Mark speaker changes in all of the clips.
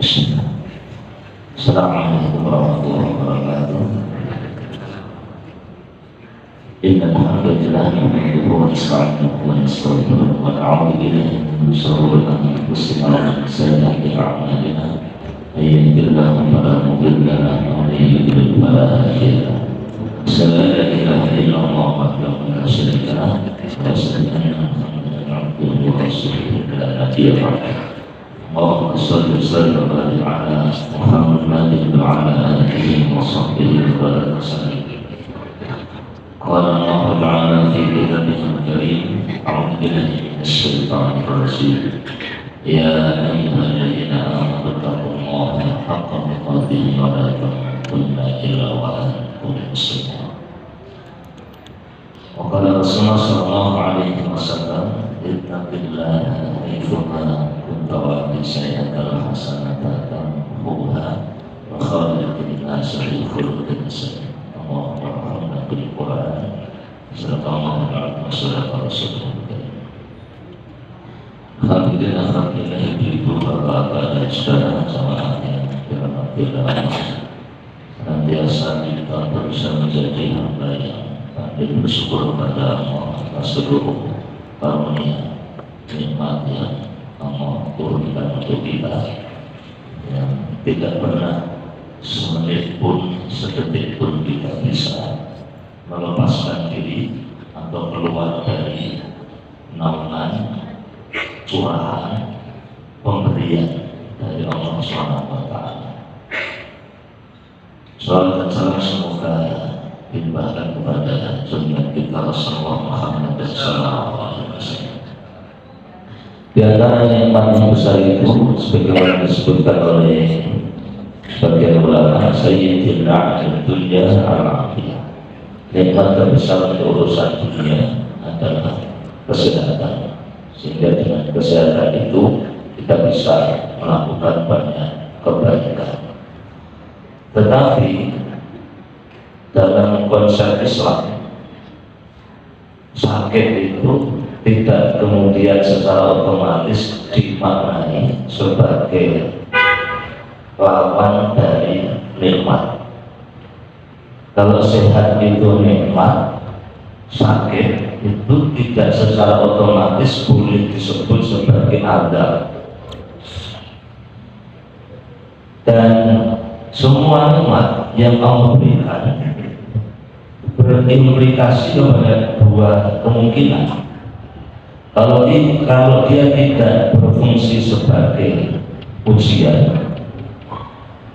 Speaker 1: Assalamualaikum warahmatullahi wabarakatuh. Innal hamdalillah nahmaduhu wa nasta'inuhu wa nastaghfiruh wa na'udzu billahi min shururi anfusina wa min sayyi'ati a'malina. May yahdihillahu fala mudilla lahu wa may yudlil fala hadiya lahu. Asyhadu an la ilaha illallah wahdahu la syarika lahu wa asyhadu anna Muhammadan abduhu wa rasuluhu la nabiyya ba'dahu. Allahumma shalli wa sallim wa barik ala Muhammadin wa ala alihi wa sahbihi wa sallam. Qala Allah Ta'ala fi kitabihil karim, a'udzu billahi minasy syaithanir rajim. Ya ayyuhalladzina amanu taqullaha haqqa tuqatih wa la tamutunna illa wa antum muslimun. Wa qala Rasulullah sallallahu alaihi wasallam, ittaqillaha haitsuma kunta wa bisayyidil hasanata tamhuha wa khaliqin nasa bi khuluqin hasan. Allahumma bil Quran sallallahu alaihi wasallam rasulullah. Hadirin alhamdulillah ibu bapak dan saudara jamaah yang dirahmati senantiasa kita berusaha menjadi hamba yang pandai bersyukur kepada Allah atas seluruh karunia nikmat yang Allah turunkan untuk kita, yang tidak pernah semenit pun, sedetik pun kita bisa melepaskan diri atau keluar dari naungan curahan pemberian dari Allah SWT. Salawat dan salam semoga dilimpahkan kepada junjungan kita Rasulullah Muhammad sallallahu alaihi wasallam. Di antara nikmat yang besar itu, sebagaimana disebutkan oleh sebagian ulama, sayyidil na'am dunya al-afiyah. Nikmat terbesar untuk urusan dunia adalah kesehatan, sehingga dengan kesehatan itu kita bisa melakukan banyak kebaikan. Tetapi dalam konsep Islam, sakit itu tidak kemudian secara otomatis dimaknai sebagai lawan dari nikmat. Kalau sehat itu nikmat, sakit itu tidak secara otomatis boleh disebut sebagai adab. Dan semua nikmat yang Allah berikan berimplikasi kepada dua kemungkinan. Kalau dia tidak berfungsi sebagai ujian,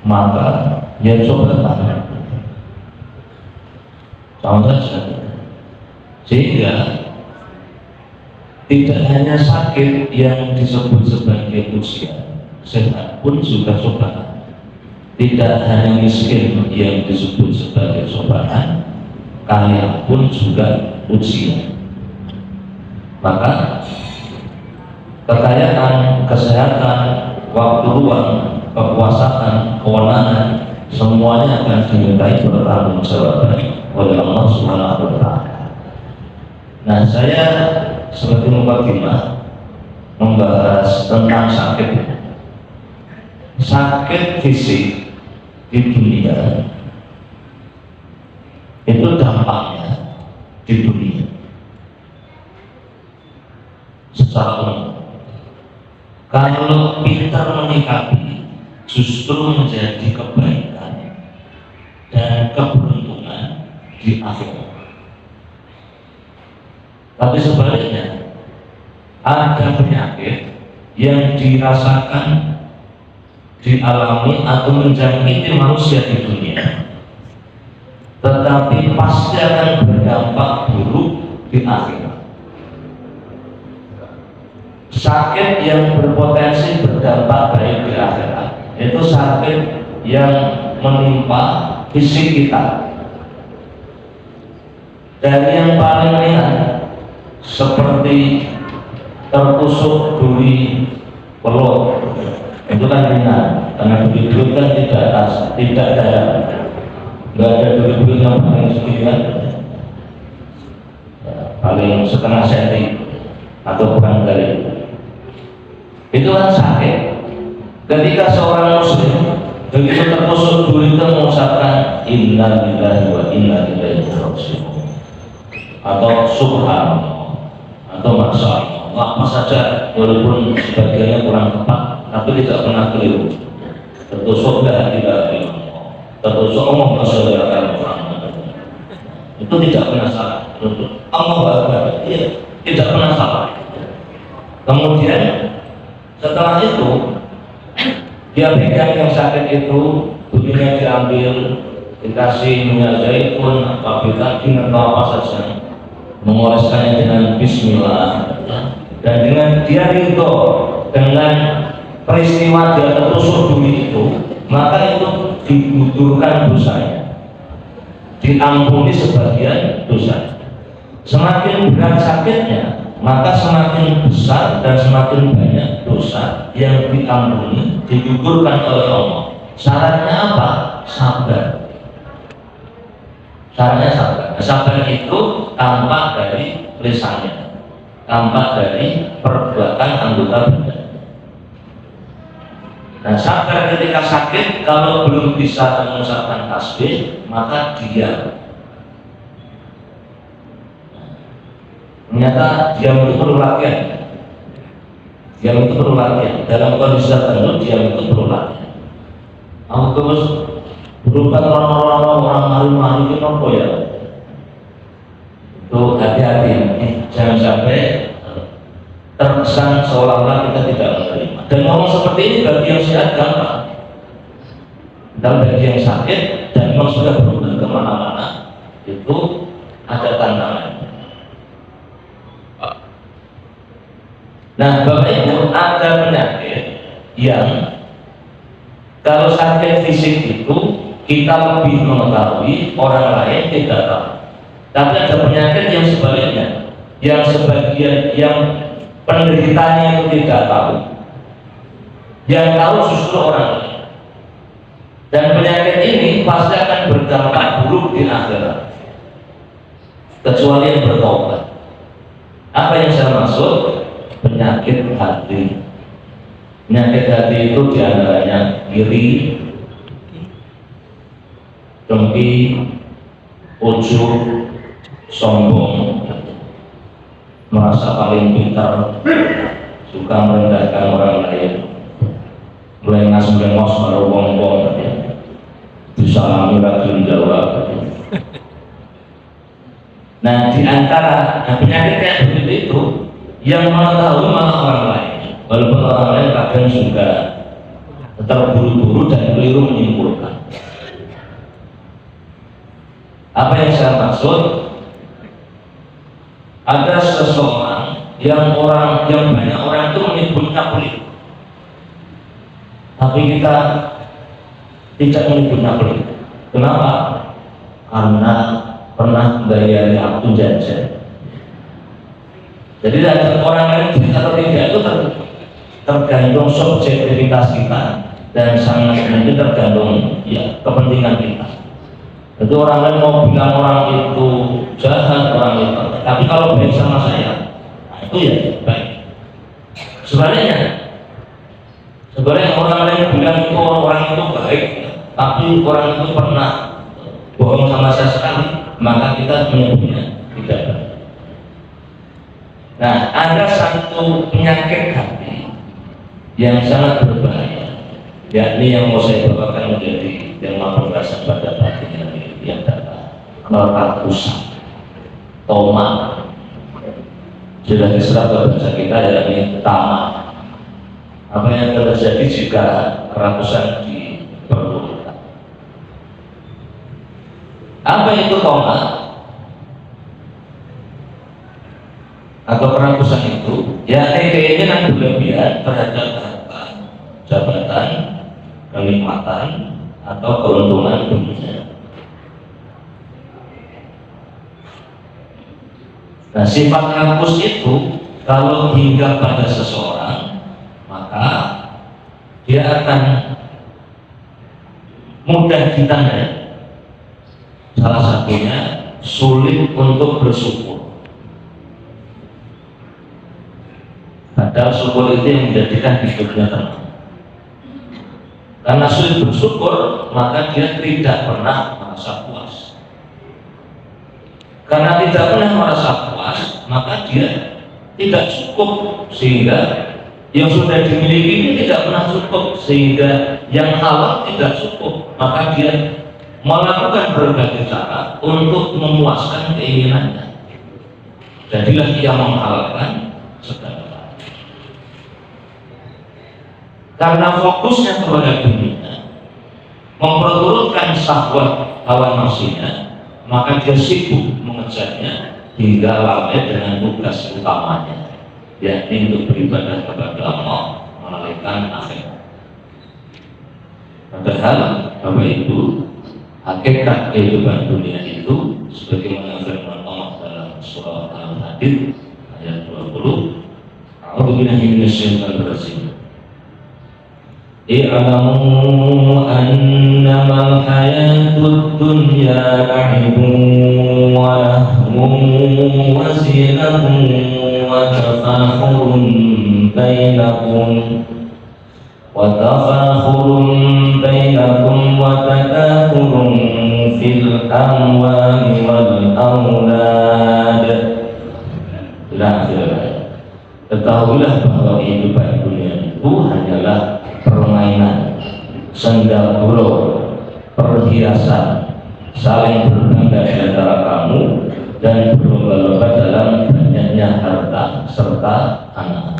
Speaker 1: maka ya cobaan. Contoh saja, sehingga tidak hanya sakit yang disebut sebagai ujian, sehat pun juga cobaan. Tidak hanya miskin yang disebut sebagai cobaan, kaya pun juga ujian. Maka kekayaan, kesehatan, waktu luang, kekuasaan, kewenangan, semuanya akan dimintai bertanggung jawab oleh Allah Subhanahu wa Ta'ala. Nah, saya sebagai mukadimah membahas tentang sakit. Sakit fisik di dunia itu dampaknya di dunia secara umum. Kalau pintar menyikapi, justru menjadi kebaikan dan keberuntungan di akhirat. Tapi sebaliknya, ada penyakit yang dirasakan, dialami atau menjangkiti manusia di dunia, tetapi pasti akan berdampak buruk di akhirat. Sakit yang berpotensi berdampak baik di akhirat itu sakit yang menimpa fisik kita. Dari yang paling ringan seperti tertusuk duri peluk, itu kan ringan karena duri kan tidak dalam, nggak ada duri yang paling sekian, paling setengah senti atau kurang dari itu kan sakit. Ketika seorang muslim begitu tertusuk duri itu mengucapkan inna lillahi wa inna ilaihi raji'un atau subhanallah atau masya Allah, apa saja walaupun sebagiannya kurang tepat tapi tidak pernah keliru. Tertusuk la ilaha illallah, tertusuk Allahumma sholli ala Muhammad, itu tidak pernah salah. Allah Akbar, tidak pernah salah. Kemudian setelah itu dia pegang yang sakit itu, durinya diambil, dikasih minyak zaitun, apa betadine atau apa saja, mengoreskannya dengan bismillah, dan dengan dia ridho dengan peristiwa dia tertusuk duri itu, maka itu digugurkan dosanya, diampuni sebagian dosa. Semakin berat sakitnya, maka semakin besar dan semakin banyak dosa yang diampuni, digugurkan oleh Allah. Syaratnya apa? Sabar. Syaratnya sabar. Sabar itu tampak dari lisannya, tampak dari perbuatan anggota badan. Nah, sabar ketika sakit, kalau belum bisa mengucapkan tasbih, maka diam. Ternyata diam itu perlu latihan. Diam itu perlu latihan. Dalam kondisi tertentu diam itu perlu latihan. Aku terus berubah orang malu-malu itu nopo ya. Itu hati-hati. Jangan sampai terkesan seolah-olah kita tidak menerima. Dan ngomong seperti ini bagi yang sehat gampang. Dan bagi yang sakit dan memang sudah berubah kemana-mana, itu ada tantangan. Nah, Bapak Ibu, ada penyakit yang kalau sakit fisik itu kita lebih mengetahui, orang lain tidak tahu. Tapi ada penyakit yang sebaliknya, yang sebagian yang penderitanya itu tidak tahu, yang tahu justru orang lain. Dan penyakit ini pasti akan berdampak buruk di akhirat, kecuali yang bertobat. Apa yang saya maksud? Penyakit hati. Penyakit hati itu diantaranya iri, dengki, ujub, sombong, merasa paling pintar, suka merendahkan orang lain, melengos-melengos baru wong-wong, disalami lagi menjawab. Nah, di antara penyakit kayak begitu itu, yang mengetahui malah orang lain, walaupun orang lain kadang juga terburu-buru dan keliru menyimpulkan. Apa yang saya maksud? Ada seseorang yang banyak orang itu menyebutnya pelit, tapi kita tidak menyebutnya pelit. Kenapa? Karena pernah membayari aktu jajan. Jadi orang lain atau tidak itu tergantung subjektivitas kita, dan sangat mungkin tergantung ya kepentingan kita. Jadi orang lain mau bilang orang itu jahat, orang itu, tapi kalau baik sama saya, nah itu ya baik. Sebaliknya orang lain bilang itu orang itu baik, tapi orang itu pernah bohong sama saya sekali, maka kita menyebutnya tidak baik. Nah, ada satu penyakit hati yang sangat berbahaya, yakni yang mau saya bawakan menjadi tema pembahasan pada pagi ini, yang adalah kerakusan, tamak. Sudah diserap ke bahasa kita, yakni tamak. Apa yang terjadi jika kerakusan diperlukan? Apa itu tamak? Atau kerakusan itu, ya keinginan berlebihan terhadap harta, jabatan, kenikmatan, atau keuntungan dunia. Nah, sifat rakus itu kalau hingga pada seseorang, maka dia akan mudah ditandai. Salah satunya sulit untuk bersyukur. Padahal syukur itu yang menjadikan hidupnya tenang. Karena sulit bersyukur, maka dia tidak pernah merasa puas. Karena tidak pernah merasa puas, maka dia tidak cukup, sehingga yang sudah dimiliki ini tidak pernah cukup, sehingga yang halal tidak cukup, maka dia melakukan berbagai cara untuk memuaskan keinginannya. Jadilah ia menghalalkan segala. Karena fokusnya kepada dunia, memperturutkan syahwat hawa nafsunya, maka dia sibuk mengejarnya hingga lalai dengan tugas utamanya, yakni untuk beribadah kepada Allah, melalaikan akhirat. Padahal Bapak Ibu, hakikat kehidupan dunia itu sebagaimana firman Allah dalam surah Al-Hadid ayat 20, A'udzubillahi minasyaitonir rajim. I'lamu annama al-hayatud dunya la'ibun wa lahwun wa zinatun wa tafakhurun bainakum wa takathurun fil amwali wal awlad. Ketahuilah bahwa kehidupan dunia itu hanyalah permainan, senda gurau, perhiasan, saling berbangga di antara kamu, dan berlomba-lomba dalam banyaknya harta serta anak.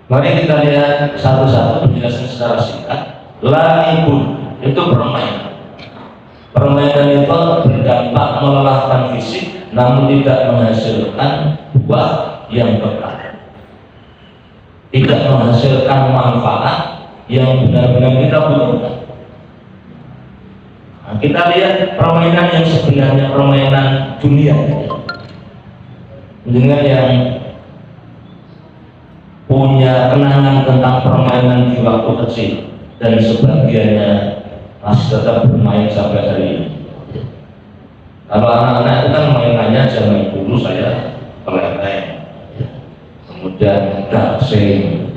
Speaker 1: Mari kita lihat satu-satu penjelasan secara singkat. Laibun itu permainan. Permainan itu berdampak melelahkan fisik, namun tidak menghasilkan buah yang kekal, tidak menghasilkan manfaat yang benar-benar kita butuhkan. Nah, kita lihat permainan yang sebenarnya permainan dunia, dengan yang punya kenangan tentang permainan di waktu kecil dan sebagiannya masih tetap bermain sampai hari ini. Kalau anak-anak itu kan mainannya zaman dulu saya kelereng, kemudian gasing,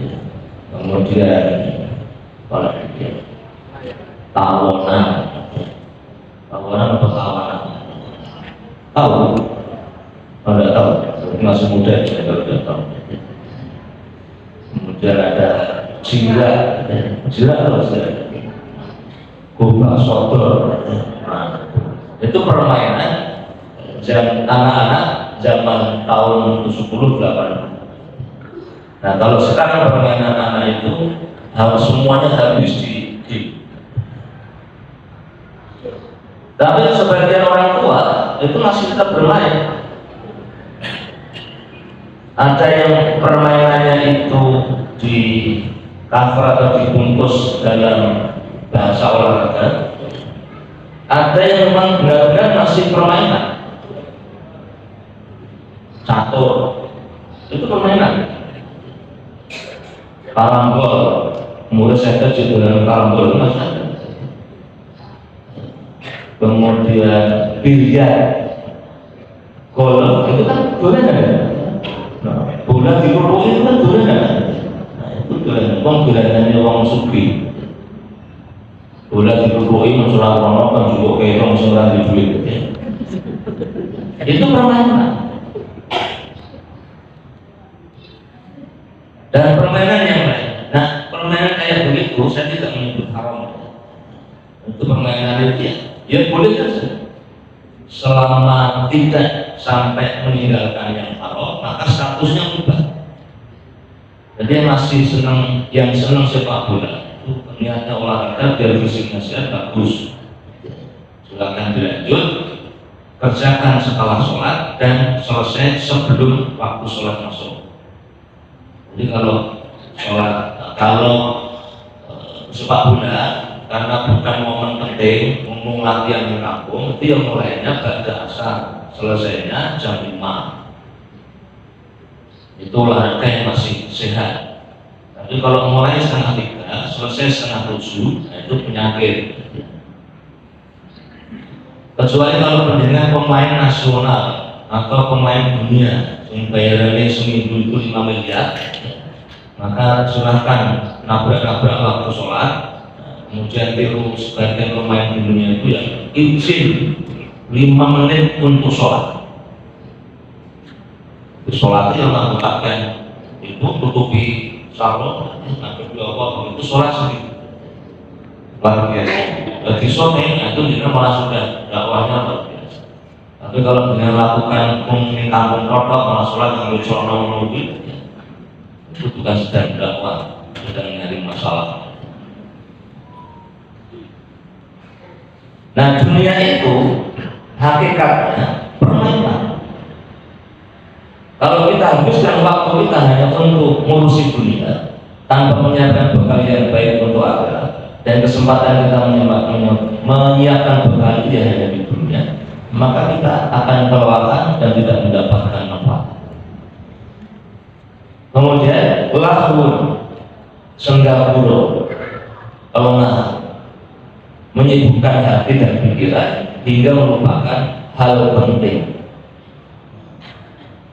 Speaker 1: kemudian tawonan atau tawanan. Tahu? Anda tahu? Masih muda ya, tidak tahu. Kemudian ada jilat terus ya, gobak sodor. Nah, itu permainan anak-anak zaman tahun 70-80. Nah, kalau sekarang permainan anak itu harus semuanya habis di tapi sebagian orang tua itu masih tetap bermain. Ada yang permainannya itu di cover atau dibungkus dalam bahasa olahraga. Ada yang memang benar-benar masih permainan. Catur itu permainan. Karambol, murid saya juga dengan karambol itu masih ada. Kemudian biliar, golf itu kan dolanan. Nah, bola di perut itu kan dolanan. Nah, itu dolanan. Dolanannya wong sugih. Bola di perut itu surah rono kan juga kayak wong surah di duit. Itu permainan. Dan permainan yang lain. Nah, permainan kayak begitu saya tidak menyebut haram. Itu permainan itu ya boleh saja, selama tidak sampai meninggalkan yang haram, maka statusnya mubah. Jadi yang senang sepak bola itu niatnya olahraga biar fisiknya sehat bagus, silakan dilanjut, kerjakan setelah sholat dan selesai sebelum waktu sholat masuk. Jadi kalau sepak bola karena bukan momen penting, ngomong latihan di kampung, itu yang mulainya pada asar, selesainya jam 5. Itu olahraga yang masih sehat. Tapi kalau mulai 2:30, selesai 6:30, nah itu penyakit. Kecuali kalau dengan pemain nasional atau pemain dunia yang bayarannya seminggu itu 5 miliar, maka silahkan nabrak-nabrak waktu sholat. Kemudian tiru sebagian pemain di dunia itu ya izin 5 menit untuk sholat. Di sholat yang mengatakan itu tutupi salon, sampai apa itu sholat sendiri. Luar biasa. Di sore itu juga malah sudah dakwahnya luar biasa. Tapi kalau dengan lakukan kampung rotok malah sholat yang lucu itu bukan sedang dakwah, sedang nyari masalah. Nah dunia itu hakikatnya permainan. Kalau kita habiskan waktu kita hanya untuk ngurusi dunia tanpa menyiapkan bekal yang baik untuk akhirat, dan kesempatan kita menyiapkan bekal itu hanya di dunia, maka kita akan kelewatan dan tidak mendapatkan manfaat. Kemudian lahun, senggapuro, lengah, menyibukkan hati dan pikiran hingga melupakan hal penting.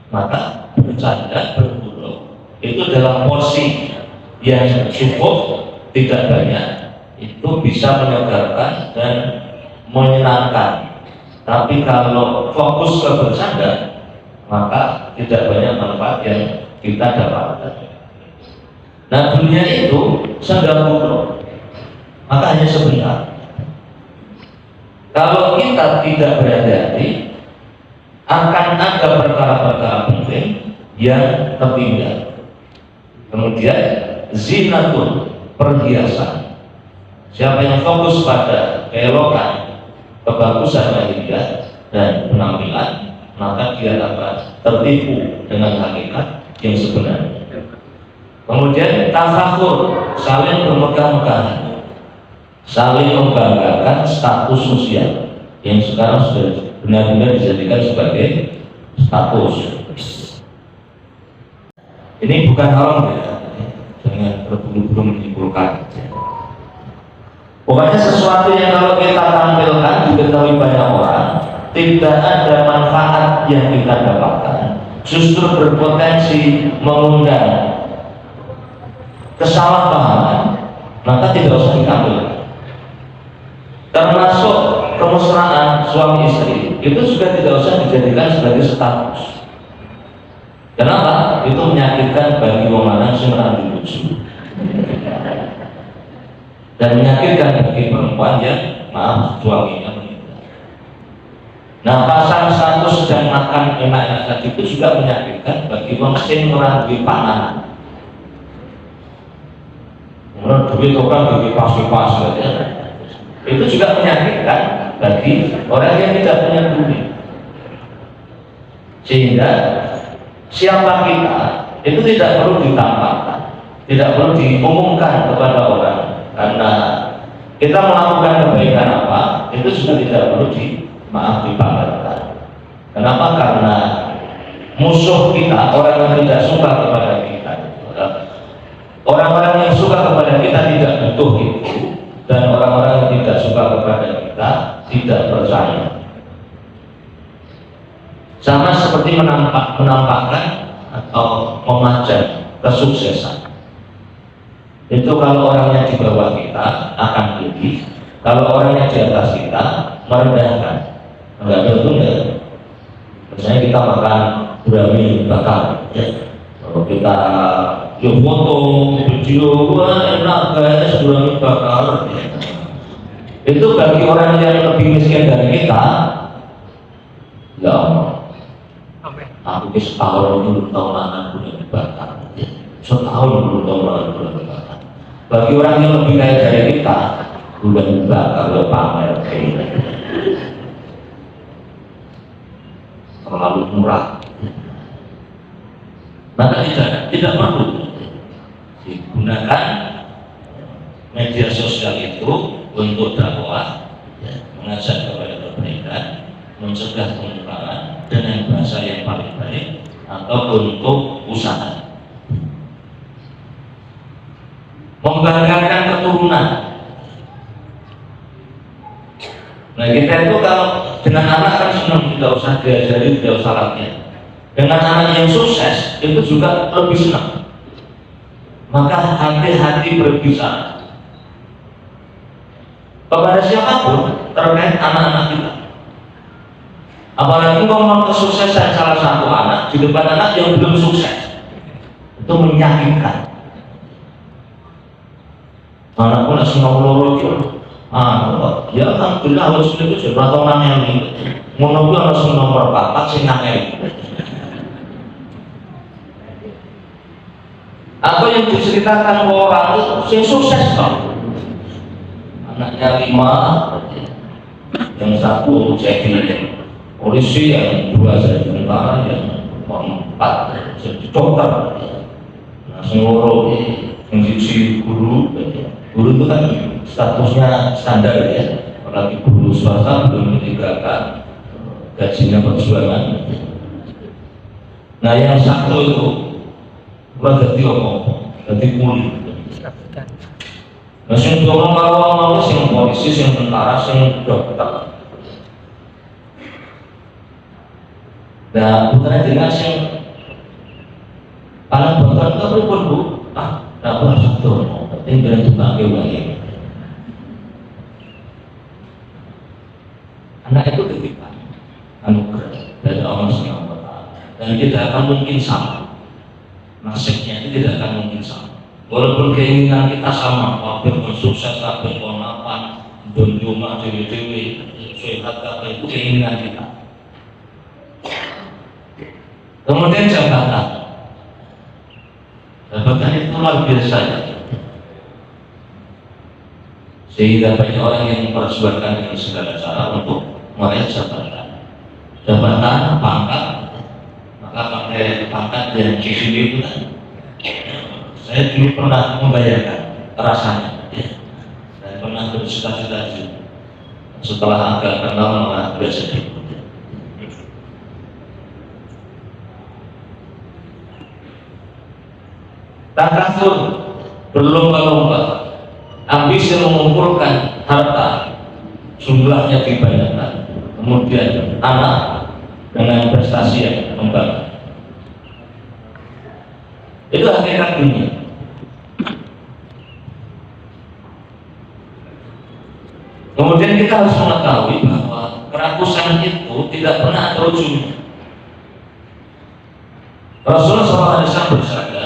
Speaker 1: Maka bercanda, bergurau itu dalam porsi yang cukup, tidak banyak, itu bisa menyegarkan dan menyenangkan. Tapi kalau fokus ke bercanda, maka tidak banyak manfaat yang kita dapatkan. Nah dunia itu senggapuro, maka hanya sebentar. Kalau kita tidak berhati-hati, akan ada perkara-perkara penting yang tertinggal. Kemudian zinatun, perhiasan. Siapa yang fokus pada keelokan, kebagusan lahiriah dan penampilan, maka dia akan tertipu dengan hakikat yang sebenarnya. Kemudian tafakur, saling bermegah-megahan, saling membanggakan status sosial yang sekarang sudah benar-benar dijadikan sebagai status. Ini bukan haram ya, jangan berburu-buru menyimpulkan. Pokoknya sesuatu yang kalau kita tampilkan diketahui banyak orang, tidak ada manfaat yang kita dapatkan, justru berpotensi mengundang kesalahpahaman, maka tidak usah ditampilkan. Termasuk kemesraan suami istri itu juga tidak usah dijadikan sebagai status. Kenapa? Itu menyakitkan bagi wong lanang sing ora lucu dan menyakitkan bagi perempuan yang suaminya meninggal. Nah pasang status sedang makan enak-enak saja itu juga menyakitkan bagi wong sing ora duwe panganan. Menurut duit orang dikipas-kipas saja. Itu juga menyakitkan bagi orang yang tidak punya duit. Sehingga siapa kita itu tidak perlu ditampakkan, tidak perlu diumumkan kepada orang, karena kita melakukan kebaikan apa itu juga tidak perlu dipamerkan. Kenapa? Karena musuh kita, orang yang tidak suka kepada kita, orang-orang yang suka kepada kita tidak butuh itu, dan orang-orang yang tidak suka kepada kita tidak percaya. Sama seperti menampakkan atau memajang kesuksesan. Itu kalau orangnya di bawah kita akan tinggi, kalau orangnya di atas kita merendahkan. Enggak tentu ya. Misalnya kita makan gurami bakar, ya. Kalau kita foto, video, wah enak guys, gurami bakar. Itu bagi orang yang lebih miskin dari kita, ya aku setahun dulu tahun makan gurami bakar, setahun dulu tahun makan gurami bakar. Bagi orang yang lebih kaya dari kita, gurami bakar lo pamer, terlalu murah. Maka tidak perlu digunakan media sosial itu untuk dakwah, ya, mengajak kepada kebaikan, mencegah kemungkaran dengan bahasa yang paling baik, atau untuk usaha membanggakan keturunan. Nah kita itu kalau dengan anak kan senang, tidak usah diajari, tidak usah latihan. Dengan anak yang sukses itu juga lebih senang. Maka hati-hati berbicara kepada siapapun terkait anak-anak kita. Apalagi ngomong kesuksesan salah satu anak di depan anak yang belum sukses, itu menyakitkan. Anak pun langsung ngomong ya alhamdulillah harus itu sudah atau nanya ini menunggu langsung nomor 4 sih nanya. Atau yang diceritakan orang itu yang sukses kok, anaknya 5, yang 1 jadi polisi, yang 2 jadi tentara, yang 4 jadi dokter, langsung loro yang jadi guru. Guru itu kan statusnya standar ya, apalagi guru swasta belum meninggalkan gajinya perjuangan. Nah yang 1 itu bukan jadi apa, jadi kulit. Nah yang dorong kalau yang polisi, yang tentara, yang dokter. Nah putra dengan yang paling dokter itu pun bu, tak pernah satu. Ini berarti pakai uangnya. Anak itu titipan anugerah dari Allah SWT, dan tidak akan mungkin sama. Nasibnya itu tidak akan mungkin sama. Walaupun keinginan kita sama, wakil sukses, wakil konapan, dunjuma, dewi-dewi, sehat, itu keinginan kita. Kemudian jabatan itu luar biasa ya. Sehingga banyak orang yang memperjuangkan dengan segala cara untuk meraih jabatan, pangkat, maka pakai pangkat yang di sini itu kan. Saya dulu pernah membayangkan rasanya, ya. Saya pernah bercita-cita setelah agak kenal malah biasa. Takasur, berlomba-lomba, ambisi mengumpulkan harta, jumlahnya dibanyakan, kemudian anak dengan prestasi yang membanggakan. Itu hakikat dunia. Kemudian kita harus mengetahui bahwa kerakusan itu tidak pernah ada ujungnya. Rasulullah SAW bersabda,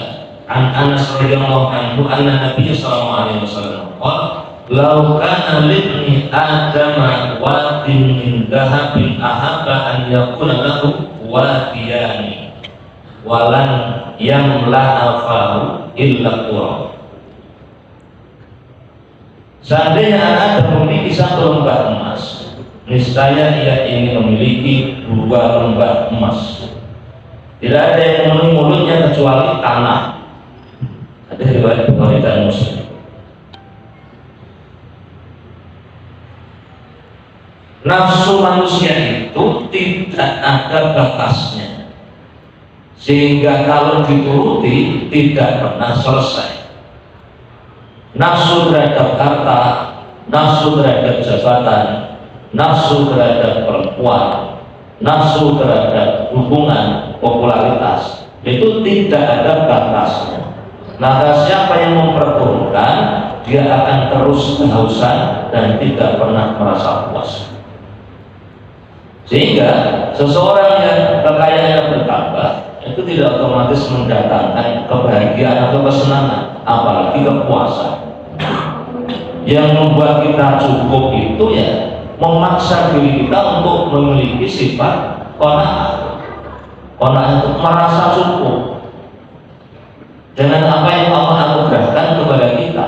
Speaker 1: An Anas radhiyallahu anhu anna Nabi sallallahu alaihi wasallam qala law kana libni adama wadin min dhahabin ahabba an yakuna lahu wadiyani walan yamla'a fahu illa turab. Seandainya anak memiliki 1 lembah emas, niscaya ia ingin memiliki 2 lembah emas. Tidak ada yang memenuhi mulutnya kecuali tanah. Ada riwayat Bukhari dan Muslim. Nafsu manusia itu tidak ada batasnya, sehingga kalau dituruti tidak pernah selesai. Nafsu terhadap harta, nafsu terhadap jabatan, nafsu terhadap perempuan, nafsu terhadap hubungan, popularitas, itu tidak ada batasnya. Maka siapa yang memperturutkan, dia akan terus kehausan dan tidak pernah merasa puas. Sehingga seseorang yang kekayaannya bertambah itu tidak otomatis mendatangkan kebahagiaan atau kesenangan, apalagi kepuasan. Yang membuat kita cukup itu ya memaksa diri kita untuk memiliki sifat qanaah. Qanaah itu merasa cukup dengan apa yang Allah anugerahkan kepada kita,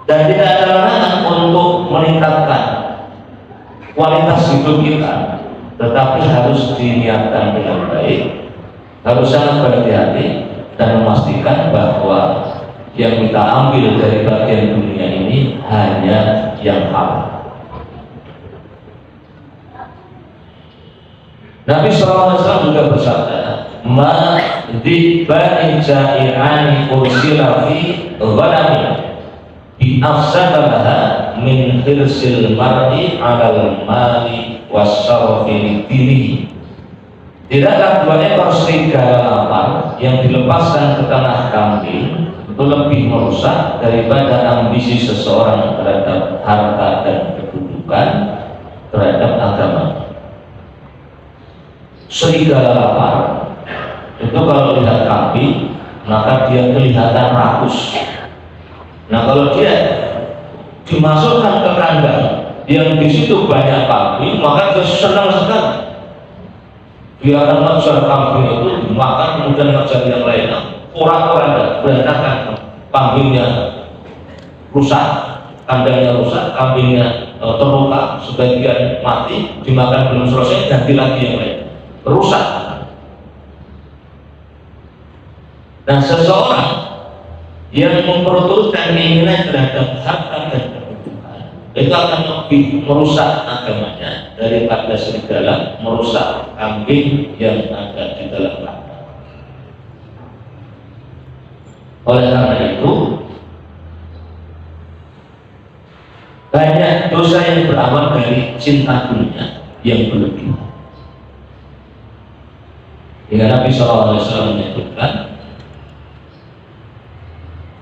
Speaker 1: dan tidak ada larangan untuk meningkatkan kualitas hidup kita, tetapi harus diniatkan dengan baik, harus sangat berhati-hati dan memastikan bahwa yang kita ambil dari bagian dunia ini hanya yang halal. Nabi SAW juga bersabda, ma dibani ja'i'ani ursila fi ghanami bi afsadaha min hirsil mar'i 'alal mali wasyarafi dinihi. Tidaklah 2 ekor serigala lapar yang dilepaskan ke tanah kambing itu lebih merusak daripada ambisi seseorang terhadap harta dan kedudukan terhadap agama. Serigala lapar itu kalau lihat kambing maka dia kelihatan rakus. Nah kalau dia dimasukkan ke kandang yang di situ banyak kambing, maka dia senang sekali. Dia akan mengejar kambing itu dimakan, kemudian mengejar yang lainnya. Orang-orang berantakan, kambingnya rusak, kandangnya rusak, kambingnya terluka, sebagian mati, dimakan belum selesai, ganti lagi yang lain, rusak. Dan seseorang yang memperturutkan keinginan terhadap harta dan kedudukan itu akan lebih merusak agamanya daripada serigala merusak kambing yang ada di dalam kandang. Oleh karena itu, banyak dosa yang berawal dari cinta dunia yang berlebihan. Hingga Nabi SAW menyebutkan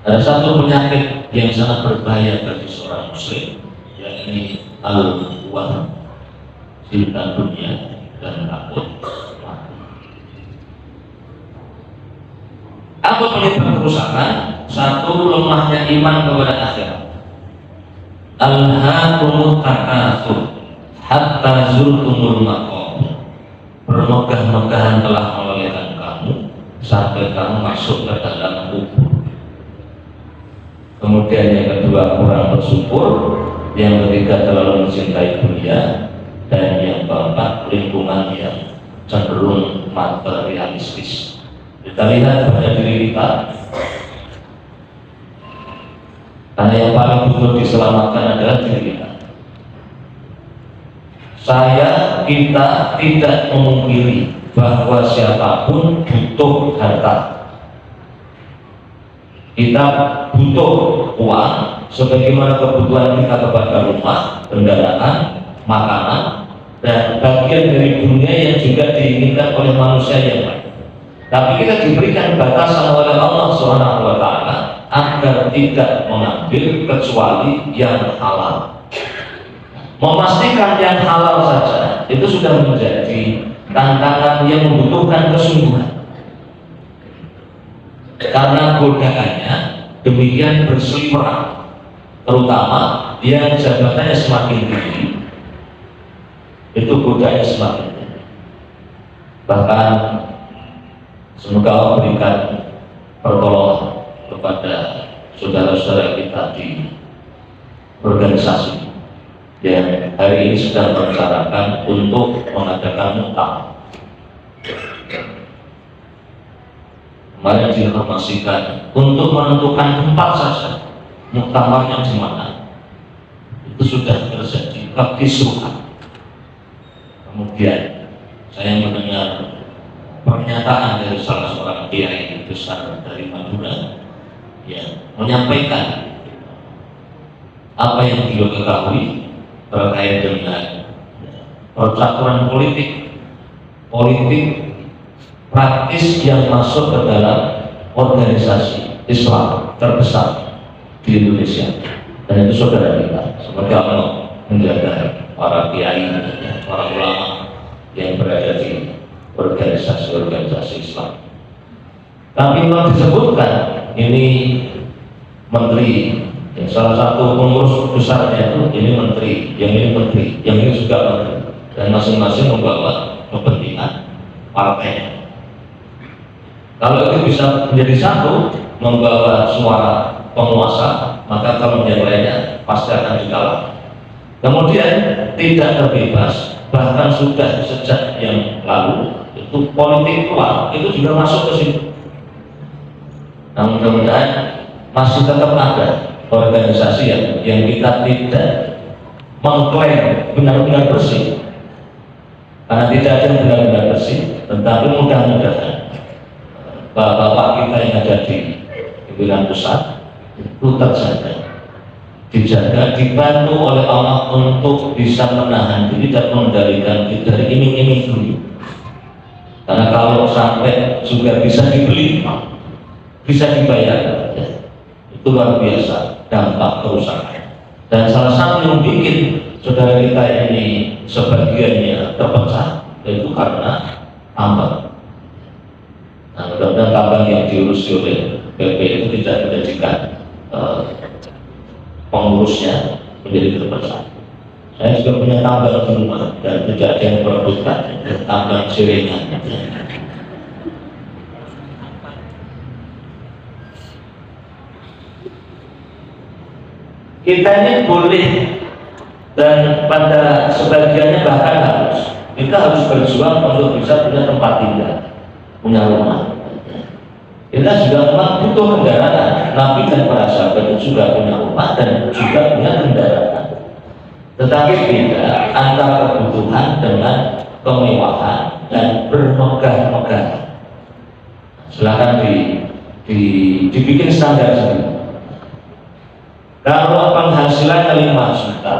Speaker 1: ada satu penyakit yang sangat berbahaya bagi seorang muslim, yakni al-waham, cinta dunia dan takut mati. Apa penyebab kerusakan? Satu, lemahnya iman kepada akhirat. Alhaakumut takatsur hatta zurtumul maqabir. Bermegah-megahan telah melelehkan kamu sampai kamu masuk ke dalam kubur. Kemudian yang kedua, kurang bersyukur. Yang ketiga, terlalu mencintai dunia. Dan yang keempat, lingkungan yang cenderung materialistis. Kita lihat pada diri kita, karena yang paling butuh diselamatkan adalah diri kita. Kita tidak memungkiri bahwa siapapun butuh harta. Kita butuh uang sebagaimana kebutuhan kita kepada rumah, kendaraan, makanan, dan bagian dari dunia yang juga diinginkan oleh manusia yang lain. Tapi kita diberikan batasan oleh Allah SWT agar tidak mengambil kecuali yang halal. Memastikan yang halal saja itu sudah menjadi tantangan yang membutuhkan kesungguhan. Karena godaannya demikian berseliweran, terutama yang jabatannya semakin tinggi, itu godaannya semakin tinggi. Bahkan semoga Allah berikan pertolongan kepada saudara-saudara kita di organisasi yang hari ini sedang merencanakan untuk mengadakan muktamar. Kemarin diinformasikan untuk menentukan tempat saja muktamarnya di mana, itu sudah terjadi kekisruhan. Kemudian saya mendengar pernyataan dari salah seorang kiai besar dari Madura yang menyampaikan apa yang beliau ketahui terkait dengan percaturan politik praktis yang masuk ke dalam organisasi Islam terbesar di Indonesia, dan itu saudara kita. Seperti Allah menjaga para kiai, para ulama yang berada di organisasi Islam. Tapi memang disebutkan ini menteri, yang salah satu pengurus besarnya itu ini menteri, yang ini menteri, yang ini juga menteri, dan masing-masing membawa kepentingan partainya. Kalau itu bisa menjadi satu, membawa suara penguasa, maka kalau yang lainnya pasti akan dikalah. Kemudian tidak terbebas, bahkan sudah sejak yang lalu itu politik luar itu juga masuk ke sini. Nah, mudah-mudahan masih tetap ada organisasi yang kita tidak mengklaim benar-benar bersih, karena tidak ada yang benar-benar bersih, tetapi mudah-mudahan bapak-bapak kita yang ada di pimpinan pusat itu terjaga, dijaga, dibantu oleh Allah untuk bisa menahan diri dan mengendalikan diri dari iming-iming dunia. Karena kalau sampai juga bisa dibeli, bisa dibayar, itu luar biasa dampak kerusakan. Dan salah satu yang bikin saudara kita ini sebagiannya terpecah itu karena tambang. Nah, mudah-mudahan tambang yang diurus oleh BP itu tidak menjadikan pengurusnya menjadi terpecah. Saya juga punya tambang di rumah dan tidak ada yang memperebutkan tambang sirenya. Kita ini boleh dan pada sebagiannya bahkan kita harus berjuang untuk bisa punya tempat tinggal, punya rumah. Kita juga memang butuh kendaraan. Nabi dan para sahabat itu juga punya rumah dan juga punya kendaraan. Tetapi beda antara kebutuhan dengan kemewahan dan bermegah-megah. Silakan dibikin standar sendiri. Kalau penghasilannya 5 juta,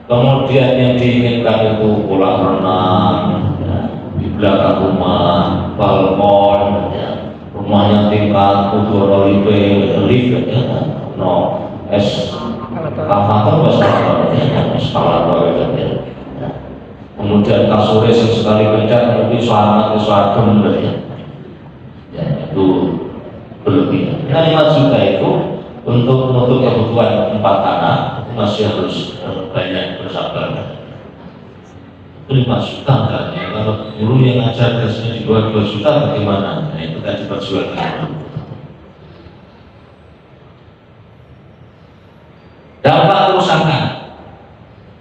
Speaker 1: kemudian yang diinginkan itu kolam renang, ya, di belakang rumah, balkon, ya, rumahnya tingkat udara lift, ya, no, eskalator, ya. Kemudian kasurnya sekali pencet, tapi suara ya, itu berlebihan. Nah, 5 juta itu untuk kebutuhan tempat tanah itu masih harus banyak bersabar. Itu 5 juta enggaknya. Kalau guru yang ngajar gajinya di bawah 2 juta bagaimana? Nah, itu kan diperjuangkan. Dampak kerusakan,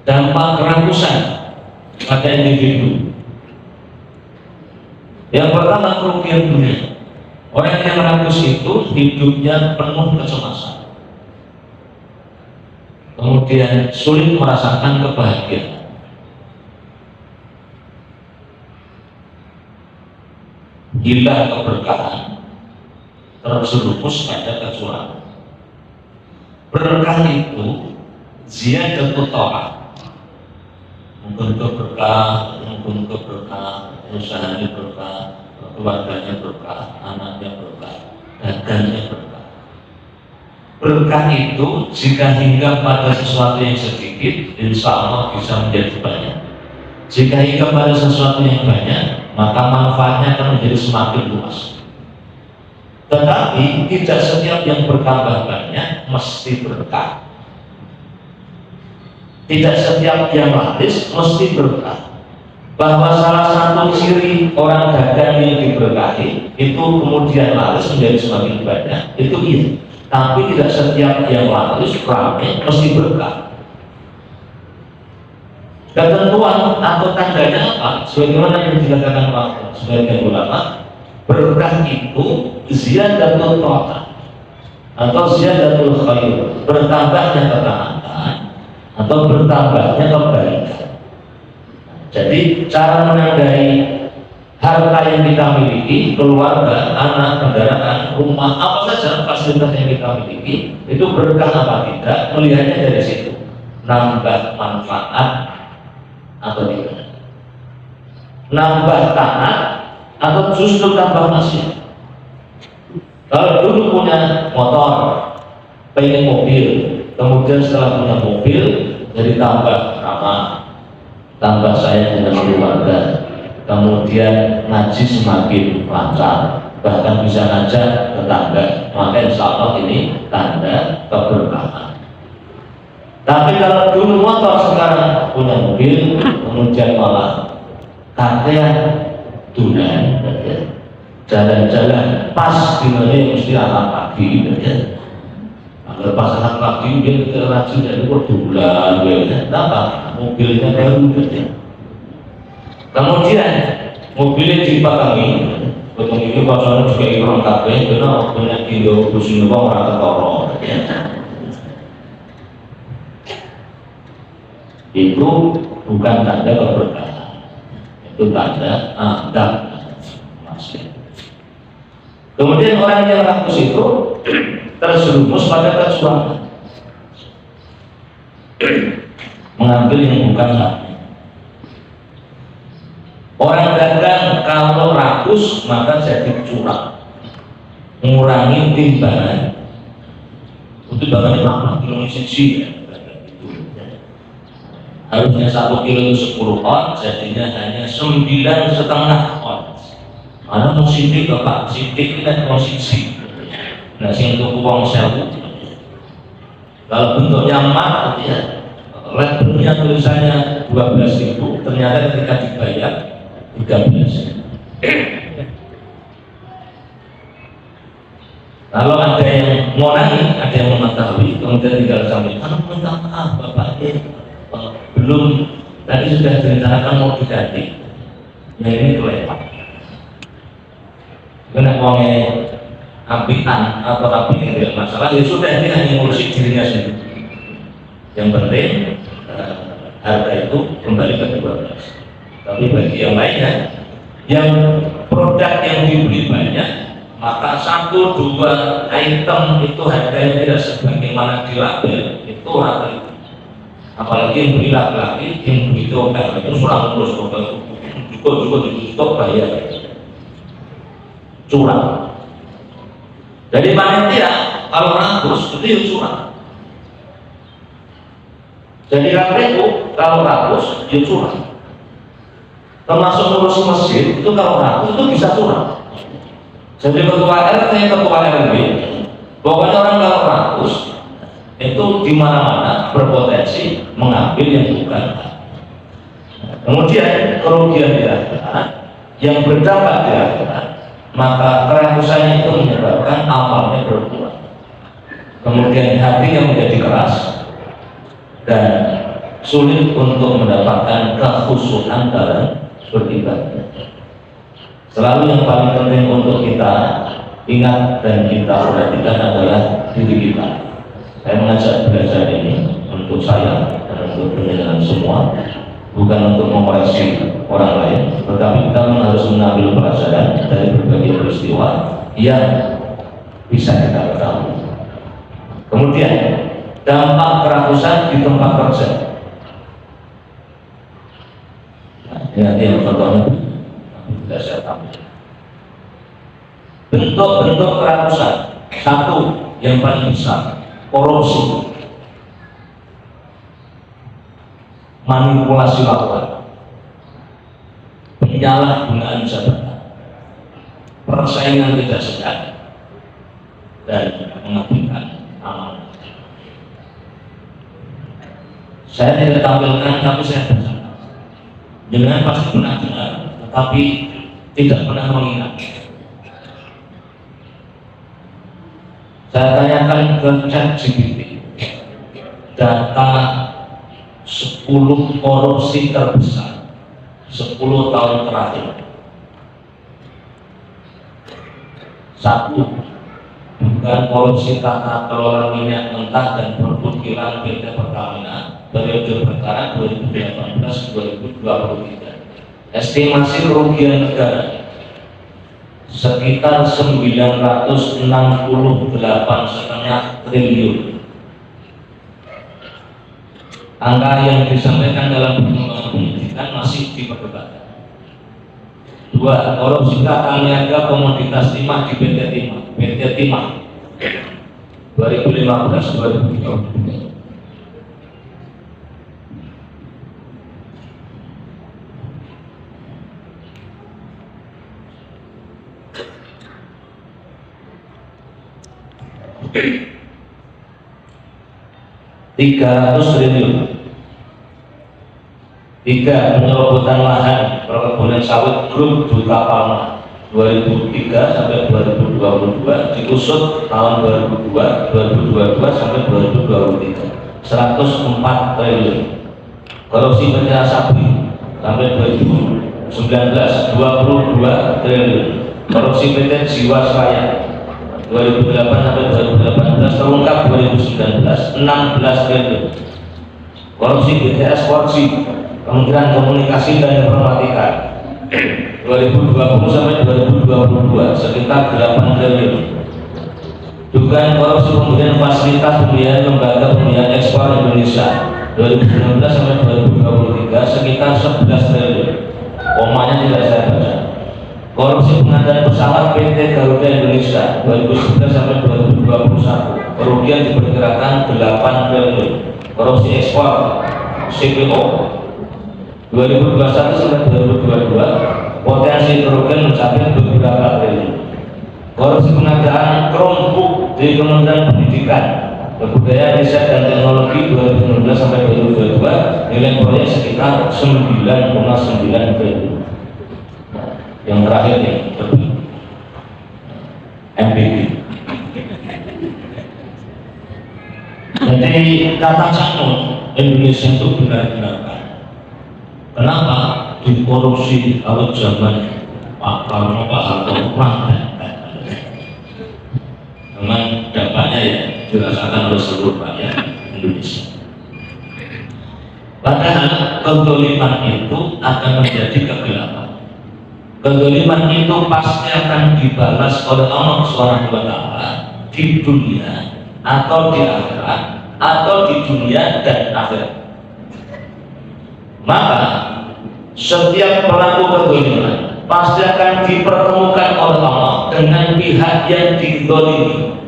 Speaker 1: dampak kerakusan pada individu. Yang pertama, kerugian dunia. Orang yang rakus itu hidupnya penuh kecemasan, kemudian sulit merasakan kebahagiaan. Hilang keberkahan, terjerumus pada kecurangan. Berkah itu ziyadatut ta'ah, mungkin berkah, usahanya berkah, keluarganya berkah, anaknya berkah, dagangnya berkah. Berkah itu jika hingga pada sesuatu yang sedikit, insya Allah bisa menjadi banyak. Jika hingga pada sesuatu yang banyak, maka manfaatnya akan menjadi semakin luas. Tetapi tidak setiap yang bertambah banyak mesti berkah. Tidak setiap yang laris mesti berkah. Bahwa salah satu ciri orang dagang yang diberkahi itu kemudian laris menjadi semakin banyak, itu iya. Tapi tidak setiap yang laris ramai mesti berkah. Ketentuan atau tandanya apa? Sebagaimana yang dikatakan sebagian ulama, berkah itu ziyadatul ta'ah atau ziyadatul khair, bertambahnya ketaatan atau bertambahnya kebaikan. Jadi cara menandai harta yang kita miliki, keluarga, anak, kendaraan, rumah, apa saja fasilitas yang kita miliki, itu berkah apa tidak, melihatnya dari situ. Nambah manfaat atau tidak, nambah taat atau justru tambah maksiat. Kalau dulu punya motor, pengen mobil, kemudian setelah punya mobil jadi tambah ramah, tambah sayang dengan keluarga, kemudian ngaji semakin lancar, bahkan bisa ngajak tetangga, maka insya Allah ini tanda keberkahan. Tapi kalau dulu motor, sekarang punya mobil, kemudian malah kakean dunan, jalan-jalan pas dimana mesti anak pagi, agar pas anak pagi dia rajin dari bulan, apa mobilnya baru, kemudian mobilnya dipakangi, betul ini pasalnya juga ikram kabeh, karena banyak kilo kusin uang orang ketoro. Itu bukan tanda keberkahan, itu tanda adab maksiat. Kemudian orang yang rakus itu terjerumus pada kecurangan, mengambil yang bukan haknya. Orang dagang kalau rakus maka jadi curang, mengurangi timbangan. Itu barangnya berapa kilo siji ya. Harusnya 1 kilo itu 10 on, jadinya hanya 9,5 on. Karena mau sidik bapak, sidik kita mau siji. Nah, sing tuku wong 1000. Kalau bentuknya emas, ya, labelnya tulisannya 12.000, ternyata ketika dibayar 13. Kalau ada yang ngonangi, ada yang mengetahui, kemudian tinggal sampaikan, minta maaf bapak belum, tadi sudah direncanakan mau diganti. Yang ini kelewat. Kena uangnya ampian atau api yang tidak masalah, ya sudah, ini hanya ngurusi dirinya sendiri. Yang penting harga itu kembali ke 12. Tapi bagi yang lainnya, yang produk yang dibeli banyak, maka 1-2 item itu harganya tidak sebagaimana di label, itu harga itu. Apalagi yang beli laki-laki, yang beli cowok itu surang terus, juga di-stop bayar curang. Jadi panitia kalau rakus itu ya curang. Jadi rakyatku kalau rakus ya curang. Termasuk ngurus masjid itu kalau rakus itu bisa curang. Jadi ketua RT, ketua RW, pokoknya orang kalau rakus itu di mana-mana berpotensi mengambil yang bukan. Kemudian kerugian di akhirat yang berdampak di akhirat, maka kerakusan itu menyebabkan amalnya berkurang. Kemudian hati yang menjadi keras dan sulit untuk mendapatkan kekhusyuan dalam beribadah. Selalu yang paling penting untuk kita ingat dan kita perhatikan adalah diri kita. Saya mengajak belajar ini untuk saya dan untuk penjelasan semua, bukan untuk mengoreksi orang lain, tetapi kita harus mengambil pelajaran dari berbagai peristiwa yang bisa kita ketahui. Kemudian dampak kerakusan di tempat kerja. Nah, ini yang contohnya tidak saya tahu. Bentuk-bentuk kerakusan, satu yang paling besar, korupsi, manipulasi laporan, penyalahgunaan jabatan, persaingan tidak sehat, dan mengabaikan amanah. Saya tidak tampilkan, tapi saya baca. Jangan pasti pernah dengar, tetapi tidak pernah mengingat. Saya tanyakan ke ChatGPT data 10 korupsi terbesar 10 tahun terakhir. Satu, bukan korupsi tata kelola minyak mentah dan produk kilang PT Pertamina periode perkara 2018-2023. Estimasi kerugian negara sekitar 968,5 triliun. Angka yang disampaikan dalam perkembangan penyidikan masih diperdebatkan. Dua, korupsi tata niaga komoditas timah di PT Timah 2015-2023. $300 triliun. Tiga, penyerobotan lahan perkebunan sawit grup Duta Palma 2003 sampai 2022, diusut tahun 2002, 2022 sampai 2023, 104 triliun. Korupsi PT Asabi sampai 2019, 22 triliun. Korupsi PT Jiwasraya 2008 sampai 2018 terungkap 2019, 16 triliun. Korupsi BTS 4G Kementerian Komunikasi dan Informatika 2020 sampai 2022 sekitar 8 triliun. Dugaan korupsi pemberian fasilitas pembiayaan lembaga pembiayaan ekspor Indonesia 2019 sampai 2023 sekitar 11 triliun. Komanya tidak saya baca. Korupsi pengadaan pesawat PT Garuda Indonesia 2011 sampai 2021 kerugian diperkirakan 8 triliun. Korupsi ekspor CPO 2021 sampai 2022 potensi kerugian mencapai beberapa triliun. Korupsi pengadaan Chromebook di Kementerian Pendidikan, Kebudayaan, Riset dan Teknologi 2019 sampai 2022 nilai proyek sekitar 9,9 triliun. Yang terakhir nih, MPD. Jadi kata Cakmun, Indonesia itu benar-benar kaya. Kenapa? Dikorupsi kalau zaman Pak Karno, Pak Harto kurang. Memang dampaknya ya dirasakan oleh seluruh rakyat Indonesia. Padahal kezaliman itu akan menjadi kegelapan. Kezaliman itu pasti akan dibalas oleh Allah Subhanahu wa Ta'ala di dunia atau di akhirat, atau di dunia dan akhirat. Maka setiap pelaku kezaliman pasti akan dipertemukan oleh Allah dengan pihak yang dizalimi.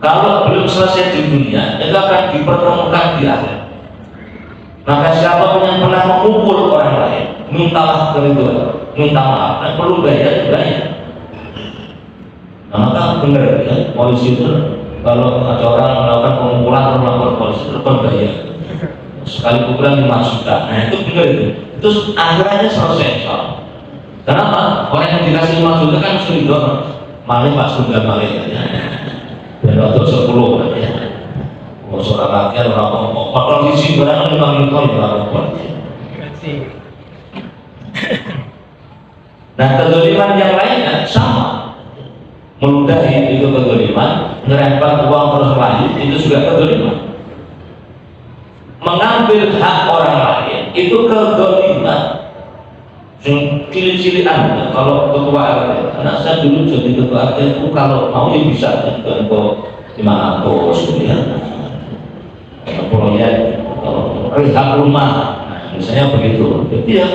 Speaker 1: Kalau belum selesai di dunia, itu akan dipertemukan di akhirat. Maka siapa yang pernah memukul orang lain, mintalah keriduan, minta maaf, dan perlu bayar. Nah, maka benar ya, polisi itu kalau ada orang melakukan pemukulan atau melapor polisi itu bayar. Sekali pukulan 5 juta. Nah itu benar itu. Terus akhirnya selesai. Kenapa? Orang yang dikasih 5 juta kan mesti didorong. Maling Pak Sunda maling ya. Dan waktu 10 ya. Mau seorang rakyat orang ngomong, potong isi barang 5 juta ya orang. Nah kezaliman yang lainnya sama, meludahi itu kezaliman, ngerempet uang terus lanjut itu juga kezaliman. Mengambil hak orang lain itu kezaliman. Cilik-cilikan kalau ketua RT, karena saya dulu jadi ketua RT itu kalau mau ya bisa untuk 500 ya, proyek rehab rumah, misalnya begitu. Jadi ya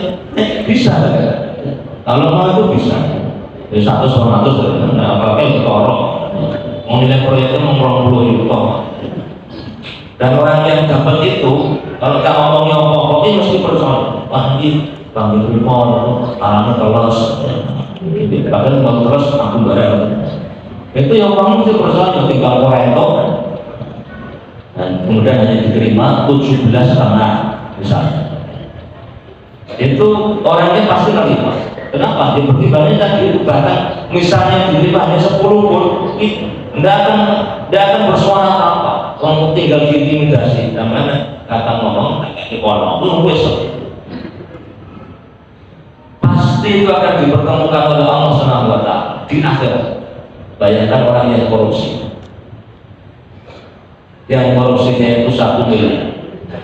Speaker 1: bisa. Kalau mau itu bisa, dari 100-200, nah apa-apa itu torok. Mau nilai proyeknya mau 20 juta. Dan orang yang dapat itu, kalau kita ngomongnya apa-apa, ini mesti percaya. Wah ini panggil report, tangannya telas. Padahal kalau terus aku bareng. Itu yang kamu mesti percaya, tinggal korento. Dan kemudian hanya diterima 17,5 misalnya. Itu orangnya pasti terima. Kenapa? Di pertimbangannya tadi itu bahkan misalnya diterima hanya 10 pun tidak akan bersuara apa-apa. Kalau tinggal diintimidasi, namanya kata ngomong kayak orang itu wes. Pasti itu akan dipertemukan oleh Allah Subhanahu wa Ta'ala di akhirat. Bayangkan orang yang korupsi. Yang korupsinya itu 1 miliar.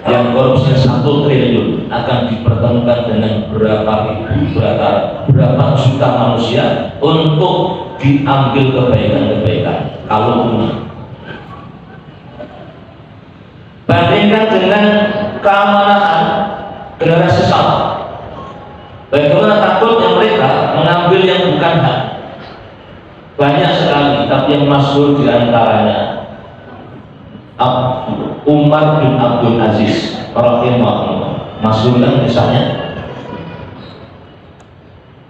Speaker 1: Yang korupsinya 1 triliun akan dipertemukan dengan berapa juta manusia untuk diambil kebaikan-kebaikan kalau punya. Bandingkan dengan keamanan generasi sama. Bagaimana takutnya mereka mengambil yang bukan hak. Banyak sekali, tapi yang masyhur diantaranya Umar bin Abdul Aziz rahimahullah. Masyhur kan misalnya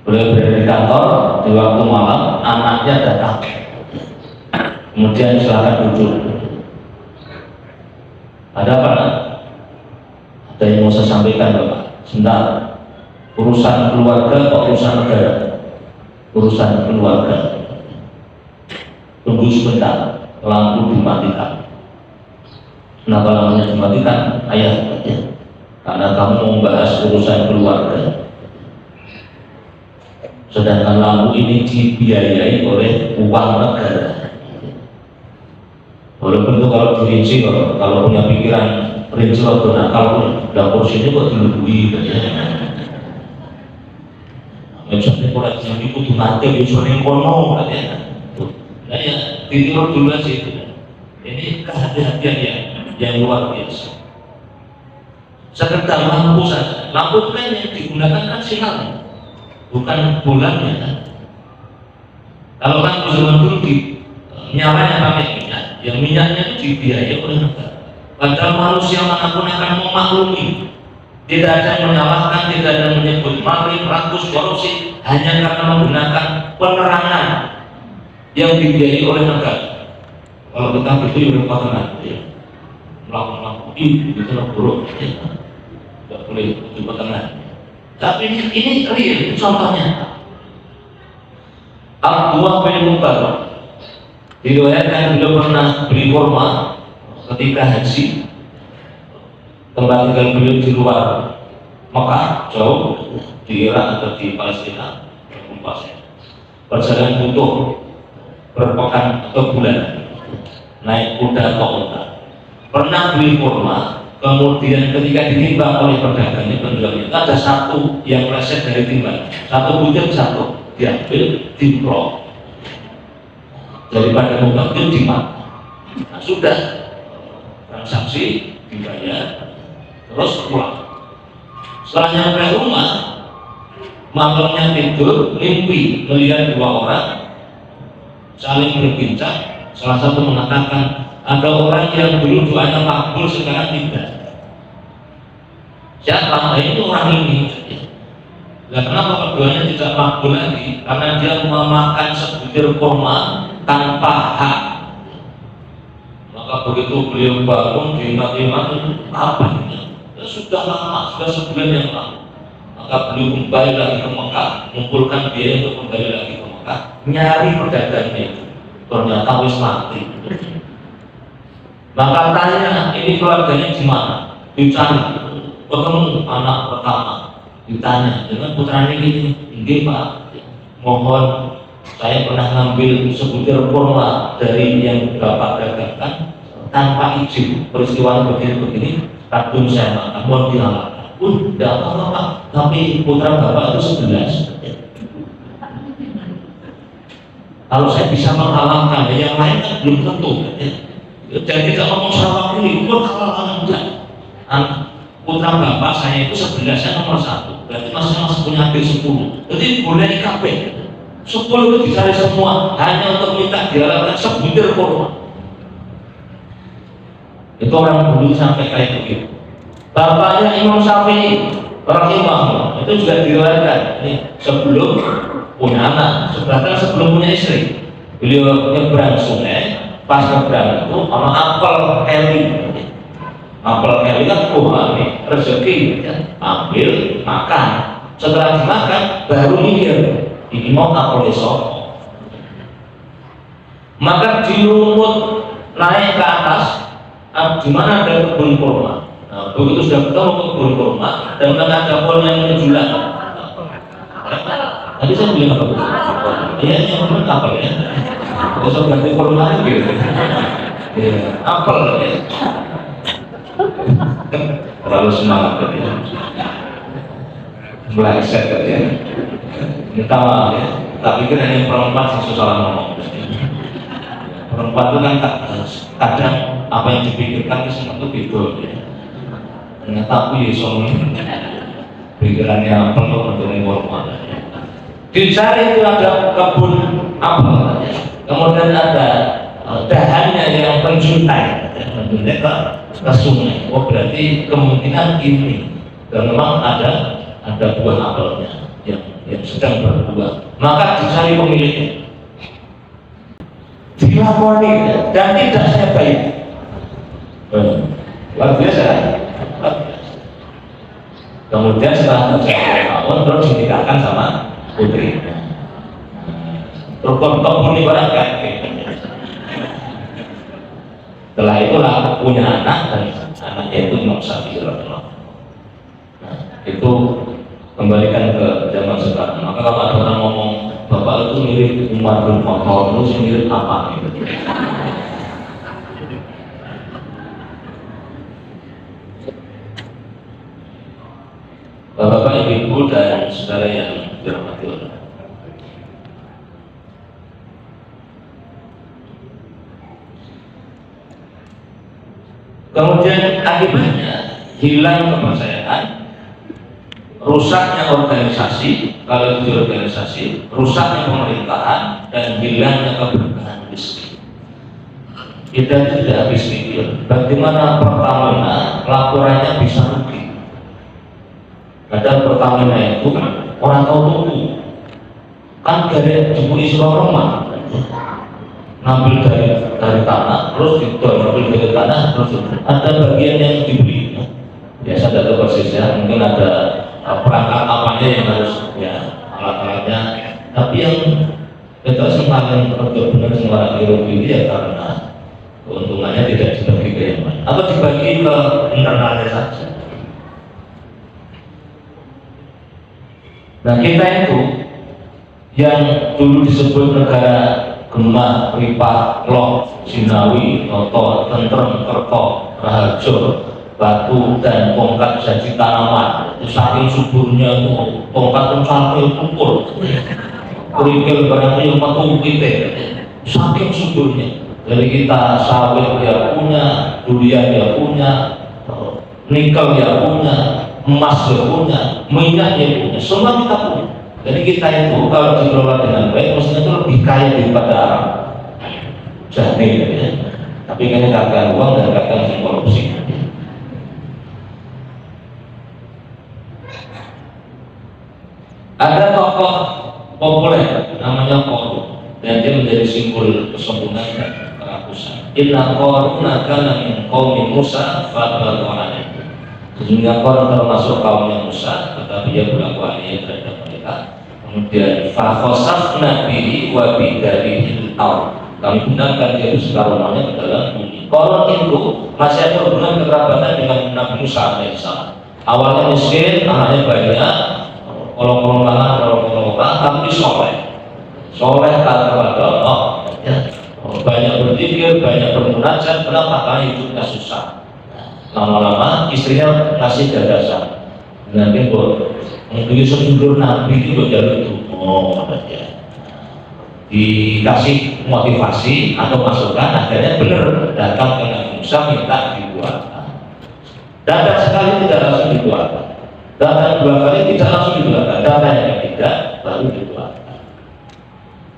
Speaker 1: beliau berada di kantor di waktu malam, anaknya datang, kemudian silakan duduk. Ada apa? Ada yang mau saya sampaikan Bapak. Sebentar. Urusan keluarga atau urusan negara? Urusan keluarga. Tunggu sebentar, lampu dimatikan. Kenapa lampunya dimatikan? Ayah, karena kamu mau membahas urusan keluarga. Sedangkan lampu ini dibiayai oleh uang negara. Walaupun itu kalau dirinci, kalau punya pikiran rinci waktu nakal, dapur sini kok dilebui ya. Misalnya kalau jadi kudu nanti misalnya kono katanya. Nah ya, ditiru dulu sih. Ini kehati-hatian yang luar biasa. Sekedar lampu saja. Lampu kan yang digunakan kan sinyal, bukan bulannya. Kalau lampu zaman dulu nyawanya pakai minyak, yang minyaknya itu dibiayai oleh negara. Padahal manusia manapun akan memaklumi, tidak ada yang menyalahkan, tidak ada yang menyebut maling, rakus, korupsi, hanya karena menggunakan penerangan yang dibiayai oleh negara. Kalau kita itu merupakan melakukan itu buruk, tidak boleh di tengah. Tapi ini real contohnya. Abdullah bin Mubarak diriwayatkan beliau pernah beli kurma ketika haji. Tempat tinggal beliau di luar Mekah, jauh di Irak atau di Palestina, perjalanan butuh berpekan atau bulan, naik kuda atau unta. Pernah beli kurma, kemudian ketika ditimbang oleh pedagangnya, penjualnya, ada satu yang meleset dari timbang, satu butir jatuh, diambil, diprok, daripada mubakir dimakan. Nah, sudah transaksi dibayar, terus pulang. Setelah nyampe rumah, malamnya tidur, mimpi melihat dua orang saling berbincang. Salah satu mengatakan, ada orang yang dulu doanya makbul, sekarang tidak. Siapa? Nah, itu orang ini. Nah, kenapa keduanya tidak makbul lagi? Karena dia memakan sebutir kurma tanpa hak. Maka begitu beliau bangun, diingat-ingat, apa ini? Ya, sudah lama, sudah sebulan yang lalu. Maka beliau kembali lagi ke Mekah, mengumpulkan biaya untuk kembali lagi ke Mekah, nyari pedagangnya itu. Ternyata wis mati. Maka tanya, ini keluarganya gimana? Dicari, ketemu anak pertama, ditanya dengan putranya gini, "Nggih Pak, mohon saya pernah ngambil sebutir kurma dari yang Bapak dagangkan tanpa izin, peristiwanya begini-begini, kadung saya makan, mohon dihalalkan." Tidak apa-apa Pak, tapi putra Bapak itu 11. Kalau saya bisa menghalalkan, yang lain kan belum tentu. Jadi kalau ngomong sama ini, gue halalkan enggak. Putra Bapak saya itu 11, saya nomor 1. Berarti masing-masing punya adik 10. Jadi boleh dikabeh. 10 itu dicari semua, hanya untuk minta dihalalkan sebutir kurma. Itu orang dulu sampai kayak begitu. Bapaknya Imam Syafi'i rahimahullah itu juga diriwayatkan sebelum punya anak, bahkan sebelum punya istri, beliau nyebrang sungai. Pas nyebrang itu sama apel eli. Apel eli kan nih rezeki, ya. Ambil makan. Setelah dimakan baru mikir, ini mau apel esok. Maka dirumut naik ke atas, di mana ada kebun kurma. Nah, begitu sudah ketemu kebun kurma dan ada pohon yang menjulang. Tadi saya bilang apa? Iya, yang benar apel ya. Besok ganti kurma gitu. Iya, apel ya. Terlalu semangat ya. Meleset ya. Minta maaf ya. Tak pikir ini perempuan yang susah ngomong. Perempuan itu kan kadang apa yang dipikirkan itu semua itu beda ya. Ternyata aku ya pikirannya apel kok menjadi kurma. Dicari itu ada kebun apel, kemudian ada dahannya yang menjuntai ke sungai. Oh berarti kemungkinan ini, dan memang ada buah apelnya yang sedang berbuah. Maka dicari pemiliknya, dilakoni dan tidak saya baik. Luar biasa. Kemudian setelah 3 tahun terus dinikahkan sama putri. Terus kebun ibarat kan. Setelah itulah punya anak dan anaknya itu Imam Syafi'i. Nah, itu kembalikan ke zaman sekarang. Maka kalau ada orang ngomong Bapak itu mirip Umar bin Khattab, terus mirip apa gitu. Bapak, Ibu, dan saudara yang dirahmati Allah. Kemudian akibatnya hilang kepercayaan, rusaknya organisasi, kalau itu organisasi, rusaknya pemerintahan, dan hilangnya keberkahan rezeki. Kita tidak habis pikir bagaimana Pertamina laporannya bisa rugi. Padahal Pertamina itu orang tahu tunggu kan dari jemput Suroroma ngambil dari tanah terus ngambil dari tanah terus ada bagian yang dibeli ya saya tidak tahu persisnya, mungkin ada perangkat apanya yang harus ya alat-alatnya, tapi yang kita paling benar semua rugi ya karena keuntungannya tidak dibagi ke yang lain atau dibagi ke internalnya saja. Nah kita itu yang dulu disebut negara Gemah, Ripat, Lok, Sinawi, Noto, Tentrem, Kerto, Raharjo, Batu dan tongkat saji tanaman. Itu saking suburnya itu tongkat itu sampai tumpul, kerikil barang yang patung kita, saking suburnya. Jadi kita sawit dia punya, durian dia punya, nikel dia punya, emas dia punya, minyak dia punya, semua kita punya. Jadi kita itu kalau dikelola dengan baik, maksudnya itu lebih kaya daripada Arab. Jadi ya. Tapi ini kakak uang dan kakak korupsi. Ada tokoh populer namanya Qarun dan dia menjadi simbol kesombongan dan kerakusan. Inna Qaruna kana min qaumi Musa fabagha alaihim. Sesungguhnya Qarun termasuk kaumnya Musa, tetapi dia berlaku aneh terhadap mereka. Kemudian fakhosafna bihi wa bidarihi al. Kami gunakan dia beserta rumahnya ke dalam bumi. Qarun itu masih ada hubungan kekerabatan dengan Nabi Musa alaihissalam. Awalnya miskin, anaknya banyak, kolong-kolong orang, tapi soleh kepada Allah. Ya. Banyak berzikir, banyak bermunajat. Kenapa? Karena hidupnya susah. Lama-lama istrinya kasih gagasan. Nanti buat mungkin sejujur Nabi itu jalur itu. Oh, ya. Dikasih motivasi atau masukan, akhirnya benar datang ke Nabi Musa minta dibuatkan. Datang sekali tidak langsung dibuatkan. Datang 2 kali tidak langsung dibuatkan. Datang yang ketiga baru dibuatkan.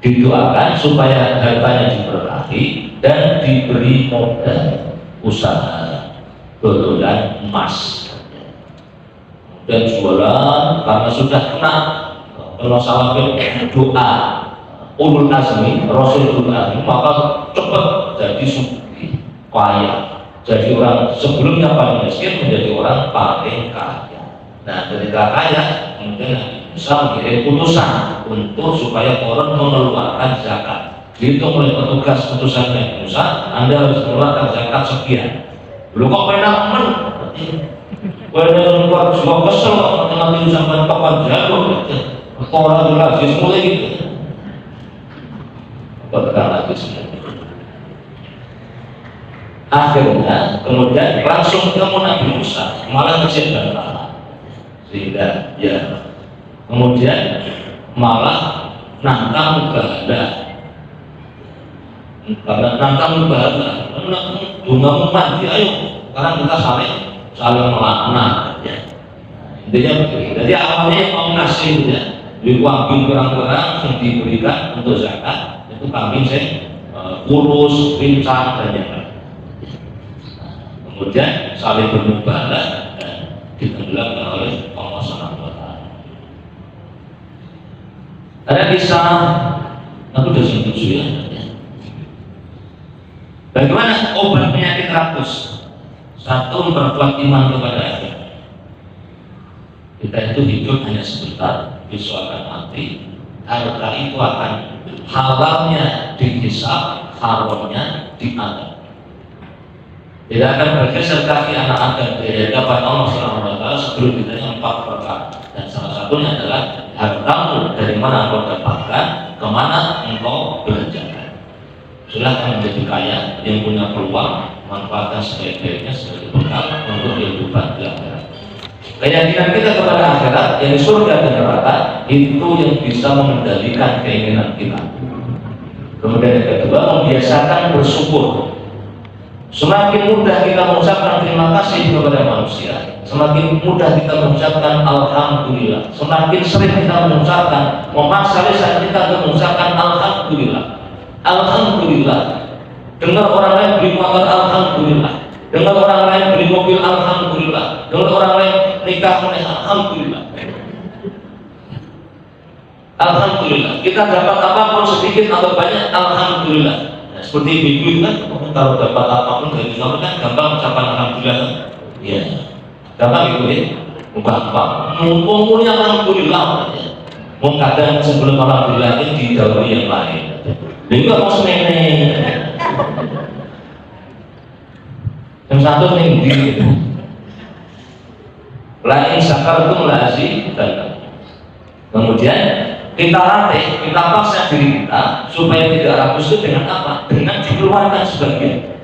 Speaker 1: Didoakan supaya hartanya diberkahi dan diberi modal usaha dodolan emas. Dan jualan karena sudah kena salah doa ulul azmi, Rasul ulul azmi, maka cepat jadi sugih, kaya. Jadi orang sebelumnya paling miskin menjadi orang paling kaya. Nah, ketika kaya, kemudian bisa mengirim putusan untuk supaya orang mengeluarkan zakat. Dihitung oleh petugas putusannya Musa, Anda harus mengeluarkan zakat sekian. Lu kok pernah men? Pernah keluar sebuah kesel, nanti sampai kapan jatuh? Orang lagi mulai gitu. Lagi semua. Akhirnya kemudian langsung ketemu Nabi Musa, malah kecil dan kalah. Sehingga ya kemudian malah nantang berhala. Karena nantang berhala, bunga mati, ayo sekarang kita saling melaknat. Ya. Intinya begitu. Jadi awalnya mau ngasih ya, di kambing kurang-kurang yang diberikan untuk zakat itu kambing saya kurus, pincang dan yang lain. Kemudian saling bermubahalah dan ditenggelamkan oleh Allah SWT. Ada kisah, aku sudah sebut ya. Bagaimana obat penyakit rakus? Satu, memperkuat iman kepada Allah. Kita itu hidup hanya sebentar, besok akan mati. Harta itu akan halalnya dihisab, haramnya diadab. Tidak akan bergeser kaki anak Adam dari hadapan Allah SWT sebelum ditanya 4 perkara. Dan salah satunya adalah hartamu dari mana engkau dapatkan, kemana engkau belanjakan. Silahkan menjadi kaya, yang punya peluang manfaatkan sebaik-baiknya sebagai bekal untuk kehidupan di akhirat. Keyakinan kita kepada akhirat, yang surga dan neraka, itu yang bisa mengendalikan keinginan kita. Kemudian yang kedua, membiasakan bersyukur. Semakin mudah kita mengucapkan terima kasih kepada manusia, semakin mudah kita mengucapkan alhamdulillah. Semakin sering kita mengucapkan, memaksa lisan kita untuk mengucapkan alhamdulillah. Alhamdulillah. Dengar orang lain beli motor, alhamdulillah. Dengar orang lain beli mobil, alhamdulillah. Dengar orang lain nikah, alhamdulillah. Alhamdulillah. Kita dapat apapun sedikit atau banyak, alhamdulillah. Nah, seperti ibu kan, kalau dapat apapun dari nomor kan gampang ucapan alhamdulillah. Iya, gampang gitu ya. Gampang. Mumpung punya alhamdulillah. Mau kadang sebelum alhamdulillah ini didahului yang lain. Dia nggak mau seneng. Yang satu nih lain sakar itu melasi dan kemudian kita latih, kita paksa diri kita supaya tidak rakus itu dengan apa? Dengan dikeluarkan sebagian,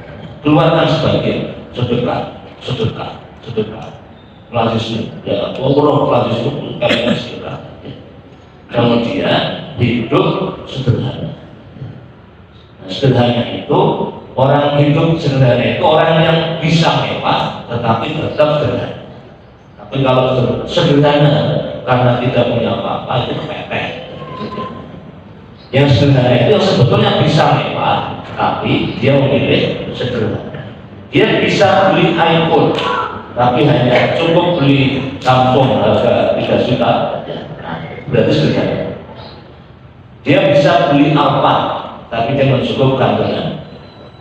Speaker 1: keluarkan sebagian, sedekah, sedekah, sedekah. Klasisnya, ya, orang klasisnya kalian sedekah. Kemudian hidup sederhana. Nah, sederhana itu orang hidup sederhana itu orang yang bisa mewah tetapi tetap sederhana. Tapi kalau sederhana karena tidak punya apa-apa itu pepeh. Yang sederhana itu sebetulnya bisa mewah tapi dia memilih sederhana. Dia bisa beli iPhone tapi hanya cukup beli Samsung harga 3 juta. Nah, berarti sederhana. Dia bisa beli apa tapi dia mencukupkan dengan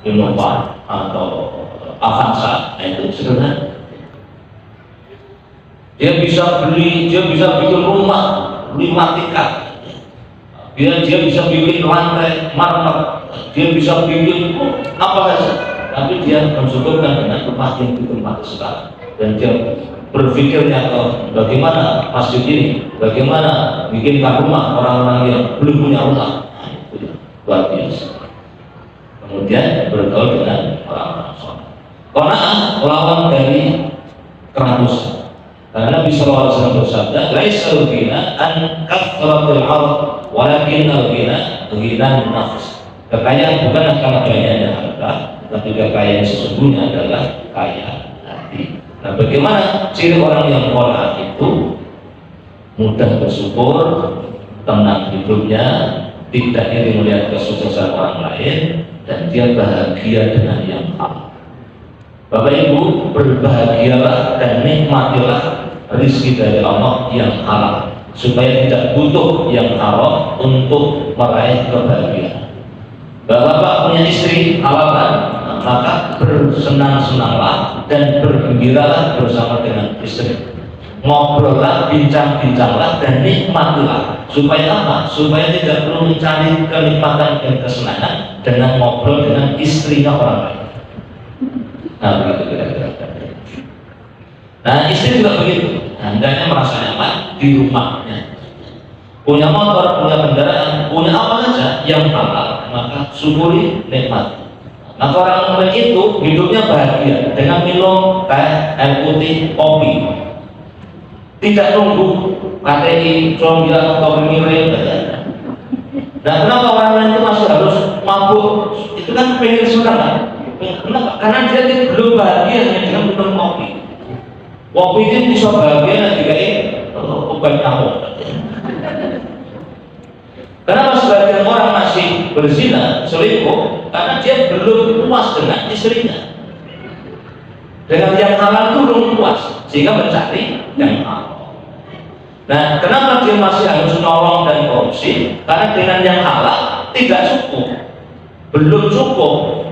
Speaker 1: Innova atau Avanza, itu sederhana. Dia bisa bikin rumah 5 tingkat. Dia bisa bikin lantai marmer, dia bisa bikin apa saja. Tapi dia mencukupkan dengan tempat yang tempat sekarang. Dan dia berpikirnya bagaimana masjid ini, bagaimana bikinkan rumah orang-orang yang belum punya rumah. Nah, itu luar biasa. Kemudian bergaul dengan orang-orang soleh. Qanaah lawan dari kerakusan. Karena Nabi sallallahu alaihi wasallam bersabda, "Laisal ghina an kathratil 'ard, walakin al-ghina ghinan nafs." Kekayaan bukanlah karena banyaknya harta, tapi kekayaan sesungguhnya adalah kaya hati. Nah, bagaimana ciri orang yang qanaah itu? Mudah bersyukur, tenang hidupnya, tidak iri melihat kesuksesan orang lain, dan dia bahagia dengan yang halal. Bapak Ibu, berbahagialah dan nikmatilah rezeki dari Allah yang halal, supaya tidak butuh yang haram untuk meraih kebahagiaan. Bapak punya istri halalan, maka bersenang-senanglah dan bergembiralah bersama dengan istri. Ngobrollah, bincang-bincanglah dan nikmatilah. Supaya apa? Supaya tidak perlu mencari kenikmatan dan kesenangan dengan ngobrol dengan istrinya orang lain. Nah, begitu kira-kira. Nah, istri juga begitu. Hendaknya merasa nyaman di rumahnya. Punya motor, punya kendaraan, punya apa saja yang halal, maka syukuri, nikmati. Maka orang mukmin itu hidupnya bahagia dengan minum teh, air putih, kopi. Tidak nunggu KTI, combilan, kopi miring. Nah, kenapa orang lain itu masih harus mabuk? Itu kan pengen sunat. Kenapa? Karena dia belum bahagia dengan minum kopi. Kopi itu bisa bahagia dikai obat nyamuk. Kenapa sebagian orang masih berzina, selingkuh? Karena dia belum puas dengan istrinya. Dengan yang halal itu belum puas, sehingga mencari yang halal. Nah, kenapa dia masih harus nolong dan korupsi? Karena dengan yang halal tidak cukup, belum cukup.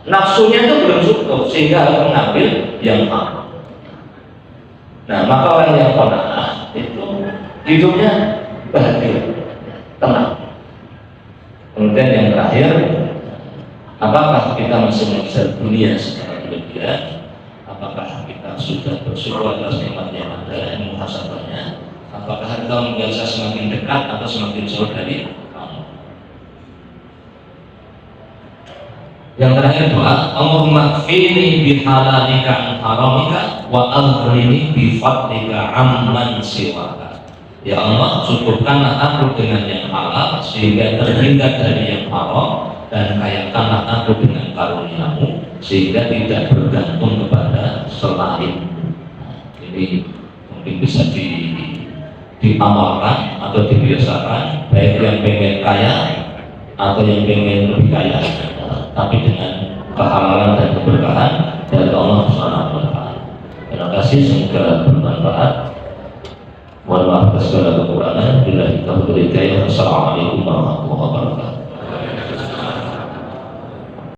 Speaker 1: Nafsunya itu belum cukup, sehingga harus mengambil yang halal. Nah, maka orang yang qanaah itu hidupnya bahagia, tenang. Kemudian yang terakhir, apakah kita masih mengejar dunia secara berlebihan? Apakah kita sudah bersyukur atas nikmat yang ada, muhasabahnya? Apakah harta membiasa semakin dekat atau semakin jauh dari kamu? Yang terakhir doa, Allahumma kfini bihalalika an haramika wa aghnini bifadlika amman siwaka. Ya Allah, cukupkanlah aku dengan yang halal sehingga terhindar dari yang haram, dan kayakanlah aku dengan karunia-Mu sehingga tidak bergantung kepada selain. Ini mungkin bisa diamalkan atau dibiasakan, baik yang pengen kaya atau yang pengen lebih kaya. tapi dengan kehalalan dan keberkahan dari Allah Subhanahu wa taala. Terima kasih, semoga bermanfaat. Mohon maaf atas segala kekurangan. Bila kita beri. Assalamualaikum warahmatullahi wabarakatuh.